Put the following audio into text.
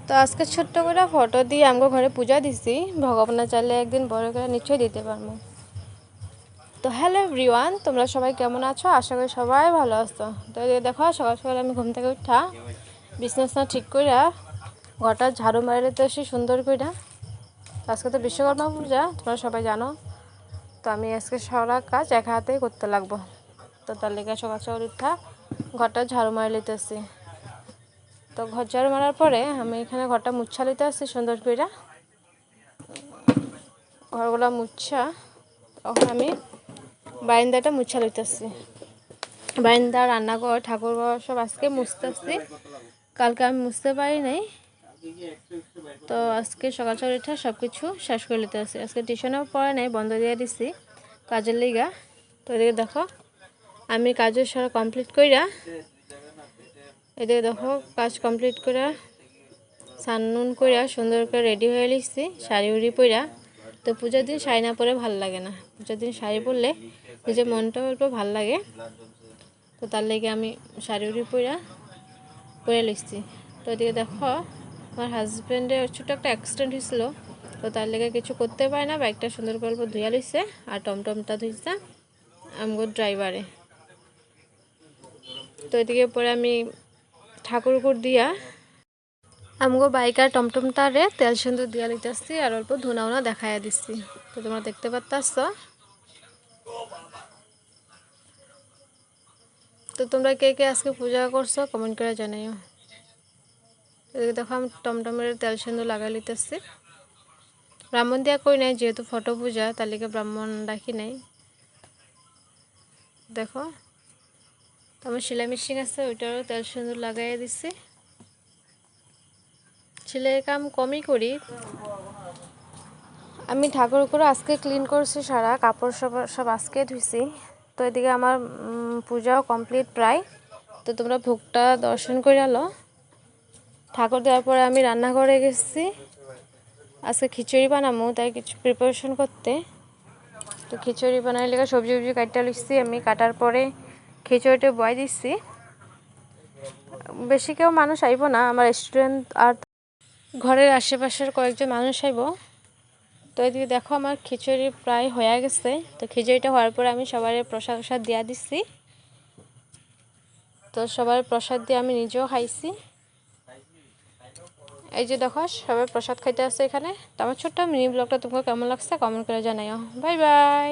তো আজকে ছোট্ট করে ফটো দিয়ে আমগো ঘরে পূজা দিছি, ভগবানের চাইলে একদিন বড় করে নিশ্চয়ই দিতে পারবো। তো হ্যালো এভরিওয়ান, তোমরা সবাই কেমন আছো? আশা করি সবাই ভালো আছো। তো দেখো সকাল সকাল আমি ঘুম থেকে উঠা বিছনা ঠিক কইরা ঘরটা ঝাড়ু মারে আসি সুন্দর কইরা। আজকে তো বিশ্বকর্মা পূজা, তোমরা সবাই জানো। তো আমি আজকে সারা কাজ এক হাতেই করতে লাগবো। তো তার লেগে সকাল সকাল উঠা ঘরটা ঝাড়ু মারে লিতেছি। তো ঘর ঝাড়ু মারার পরে আমি এখানে ঘরটা মুছা লিতে আসছি সুন্দর কইরা। ঘরগুলা মুছা তখন আমি বারান্দাটা মুছা লইতেছি। বারান্দা, রান্নাঘর, ঠাকুরঘর সব আজকে মুছতেছি। কালকে আমি মুছতে পারি নাই, তো আজকে সকাল সকাল উঠে সব কিছু শেষ করে নিতে আসি। আজকে টিউশনেও পড়া নাই, বন্ধ দিয়ে দিছি কাজের লিগা। তো এদিকে দেখো আমি কাজের সারা কমপ্লিট কইরা, এদিকে দেখো কাজ কমপ্লিট করে স্নান কইরা সুন্দর করে রেডি হয়ে লিখছি শাড়ি উড়ি পইরা। তো পূজার দিন শাড়ি না পরে ভাল লাগে না, পূজার দিন শাড়ি পরলে নিজের মনটাও একটু ভাল লাগে। তো তার লেগে আমি শাড়ি উড়ি পরে লিখছি। তো এদিকে দেখো আমার হাজব্যান্ডের ছোটো একটা অ্যাক্সিডেন্ট হয়েছিল, তো তার লেগে কিছু করতে পারে না। বাইকটা সুন্দর করে ধুয়া লইছে আর টমটমটা ধুইছে আমগো ড্রাইভারে। তো এদিকে পরে আমি ঠাকুর দিয়া আমগো বাইক আর টমটমটারে তেল সিন্দুর দিয়া লইতেছি আর অল্প ধুনাউনা দেখাইয়া দিচ্ছি। তো তোমরা দেখতে পাচ্ছ। তো তোমরা কে কে আজকে পূজা করছো কমেন্ট করে জানাইও। এদিকে দেখো আমি টমটমের তেল সিন্দুর লাগাই লইতেছি। ব্রাহ্মণ দিয়া কই নাই, যেহেতু ফটো পূজা তার লিগে ব্রাহ্মণ ডাকি নাই। দেখো তো আমার সেলাই মেশিন আছে, ওইটারও তেল সিন্দুর লাগাইয়া দিচ্ছি। সেলাই কাম কমই করি আমি। ঠাকুর করে আজকে ক্লিন করছি, সারা কাপড় সব আজকে ধুইছি। তো এদিকে আমার পূজাও কমপ্লিট প্রায়। তো তোমরা ভোগটা দর্শন করে আলো। ঠাকুর দেওয়ার পরে আমি রান্নাঘরে গেছি, আজকে খিচুড়ি বানাবো, তাই কিছু প্রিপারেশন করতে। তো খিচুড়ি বানাই লেগে সবজি কাটতে লিখছি আমি। কাটার পরে খিচুড়িটা বয় দিচ্ছি। বেশি কেউ মানুষ আইব না, আমার রেস্টুরেন্ট আর ঘরের আশেপাশের কয়েকজন মানুষ আইব। তো এদিকে দেখো আমার খিচুড়ি প্রায় হয়ে গেছে। তো খিচুড়িটা হওয়ার পরে আমি সবার প্রসাদ দিয়া দিচ্ছি। তো সবার প্রসাদ দিয়ে আমি নিজেও খাইছি। এই যে দেখো সবাই প্রসাদ খাইতে আসছে এখানে। তো আমার ছোট্ট মিনি ব্লগটা তোমাকে কেমন লাগছে কমেন্ট করে জানাইও। Bye bye.